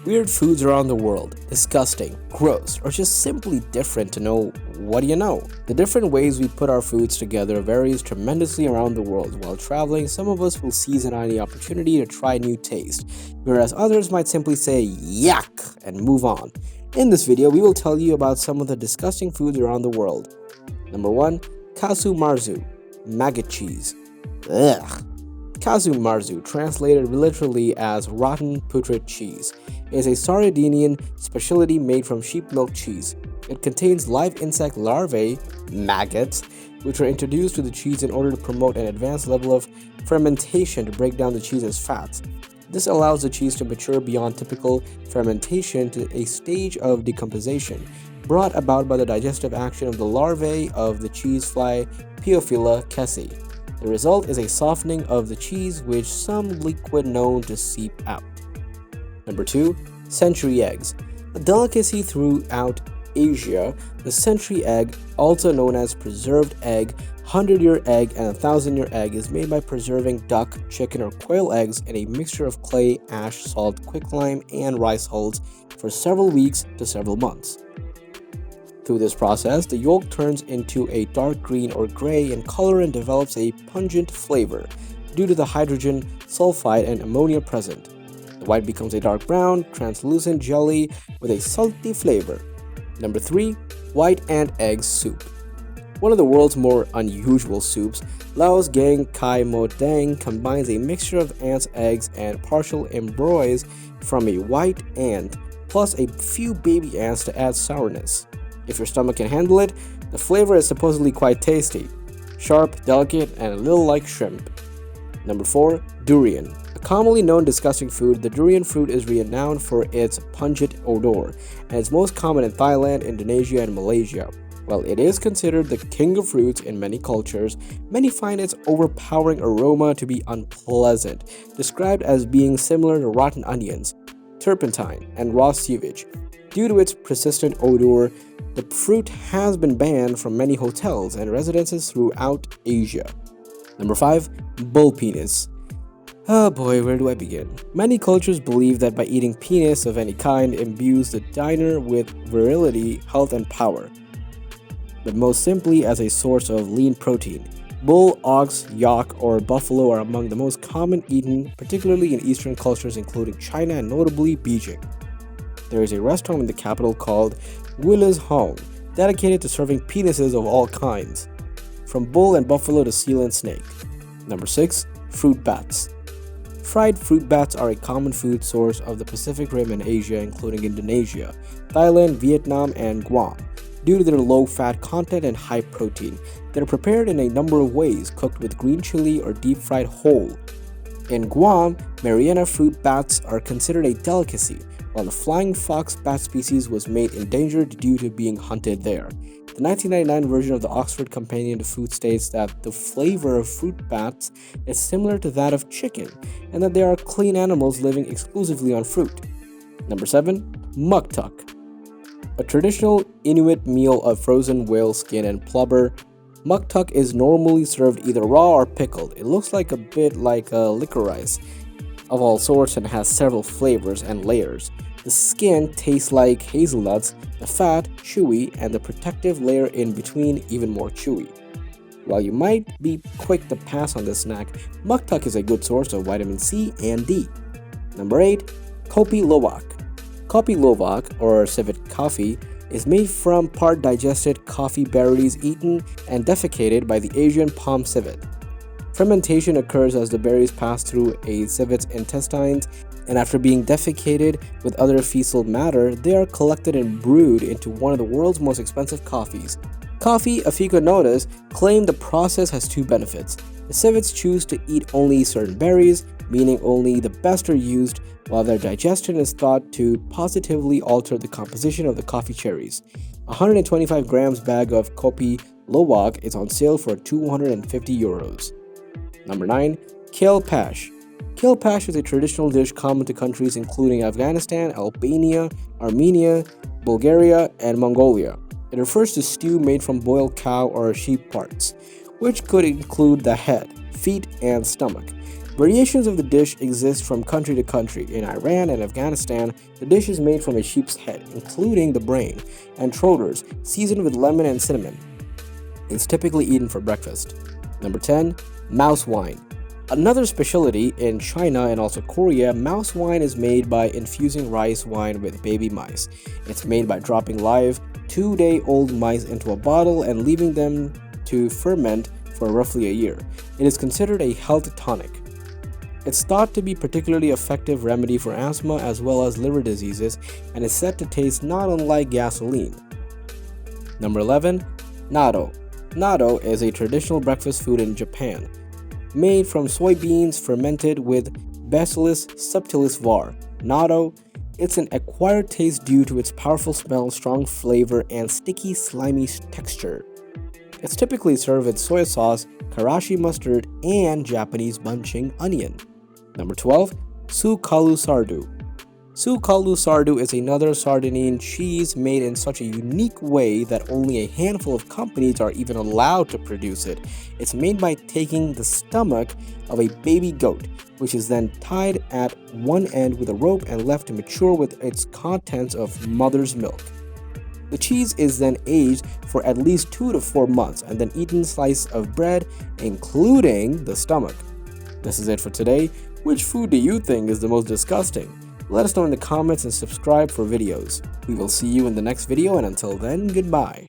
Weird foods around the world, disgusting, gross, or just simply different to know what you know. The different ways we put our foods together varies tremendously around the world. While traveling, some of us will seize on any opportunity to try new taste, whereas others might simply say yuck and move on. In this video, we will tell you about some of the disgusting foods around the world. Number 1. Kasu Marzu, maggot cheese. Ugh. Kasu Marzu, translated literally as rotten putrid cheese, is a Sardinian specialty made from sheep milk cheese. It contains live insect larvae, maggots, which are introduced to the cheese in order to promote an advanced level of fermentation to break down the cheese's fats. This allows the cheese to mature beyond typical fermentation to a stage of decomposition, brought about by the digestive action of the larvae of the cheese fly Piophila Casu. The result is a softening of the cheese, which some liquid known to seep out. Number 2. Century eggs. A delicacy throughout Asia, the century egg, also known as preserved egg, 100-year egg, and 1,000-year egg, is made by preserving duck, chicken, or quail eggs in a mixture of clay, ash, salt, quicklime, and rice hulls for several weeks to several months. Through this process, the yolk turns into a dark green or gray in color and develops a pungent flavor due to the hydrogen sulfide and ammonia present. The white becomes a dark brown, translucent jelly with a salty flavor. Number 3. White ant egg soup. One of the world's more unusual soups, Laos Gang Kai Mo Dang, combines a mixture of ants' eggs and partial embryos from a white ant plus a few baby ants to add sourness. If your stomach can handle it, the flavor is supposedly quite tasty, sharp, delicate, and a little like shrimp. Number 4. Durian. A commonly known disgusting food, the durian fruit is renowned for its pungent odor, and is most common in Thailand, Indonesia, and Malaysia. While it is considered the king of fruits in many cultures, many find its overpowering aroma to be unpleasant, described as being similar to rotten onions, turpentine, and raw sewage. Due to its persistent odor, the fruit has been banned from many hotels and residences throughout Asia. Number 5. Bull penis. Oh boy, where do I begin? Many cultures believe that by eating penis of any kind imbues the diner with virility, health, and power, but most simply as a source of lean protein. Bull, ox, yak, or buffalo are among the most common eaten, particularly in Eastern cultures including China and notably Beijing. There is a restaurant in the capital called Willis Hong, dedicated to serving penises of all kinds, from bull and buffalo to seal and snake. Number 6. Fruit bats. Fried fruit bats are a common food source of the Pacific Rim in Asia, including Indonesia, Thailand, Vietnam, and Guam. Due to their low fat content and high protein, they are prepared in a number of ways, cooked with green chili or deep fried whole. In Guam, Mariana fruit bats are considered a delicacy, while the flying fox bat species was made endangered due to being hunted there. The 1999 version of the Oxford Companion to Food states that the flavor of fruit bats is similar to that of chicken, and that they are clean animals living exclusively on fruit. Number 7. Muktuk. A traditional Inuit meal of frozen whale skin and blubber, muktuk is normally served either raw or pickled. It looks like a bit like a licorice of all sorts and has several flavors and layers. The skin tastes like hazelnuts, the fat chewy, and the protective layer in between even more chewy. While you might be quick to pass on this snack, muktuk is a good source of vitamin C and D. Number 8. Kopi lowak. Kopi lowak, or civet coffee, is made from part digested coffee berries eaten and defecated by the Asian palm civet. Fermentation occurs as the berries pass through a civet's intestines, and after being defecated with other fecal matter, they are collected and brewed into one of the world's most expensive coffees. Coffee aficionados claim the process has 2 benefits. The civets choose to eat only certain berries, meaning only the best are used, while their digestion is thought to positively alter the composition of the coffee cherries. A 125 grams bag of Kopi lowak is on sale for €250. Number 9. Kale pash. Kale pash is a traditional dish common to countries including Afghanistan, Albania, Armenia, Bulgaria, and Mongolia. It refers to stew made from boiled cow or sheep parts, which could include the head, feet, and stomach. Variations of the dish exist from country to country. In Iran and Afghanistan, the dish is made from a sheep's head, including the brain, and trotters, seasoned with lemon and cinnamon. It's typically eaten for breakfast. Number 10. Mouse wine. Another specialty in China and also Korea, mouse wine is made by infusing rice wine with baby mice. It's made by dropping live 2-day-old mice into a bottle and leaving them to ferment for roughly a year. It is considered a health tonic. It's thought to be a particularly effective remedy for asthma as well as liver diseases and is said to taste not unlike gasoline. Number 11. Natto. Natto is a traditional breakfast food in Japan, made from soybeans fermented with Bacillus subtilis var. Natto, it's an acquired taste due to its powerful smell, strong flavor, and sticky, slimy texture. It's typically served with soy sauce, karashi mustard, and Japanese bunching onion. Number 12. Sukalu Sardu. Sukalu Sardu is another Sardinian cheese made in such a unique way that only a handful of companies are even allowed to produce it. It's made by taking the stomach of a baby goat, which is then tied at one end with a rope and left to mature with its contents of mother's milk. The cheese is then aged for at least 2 to 4 months and then eaten slices of bread, including the stomach. This is it for today. Which food do you think is the most disgusting? Let us know in the comments and subscribe for videos. We will see you in the next video, and until then, goodbye.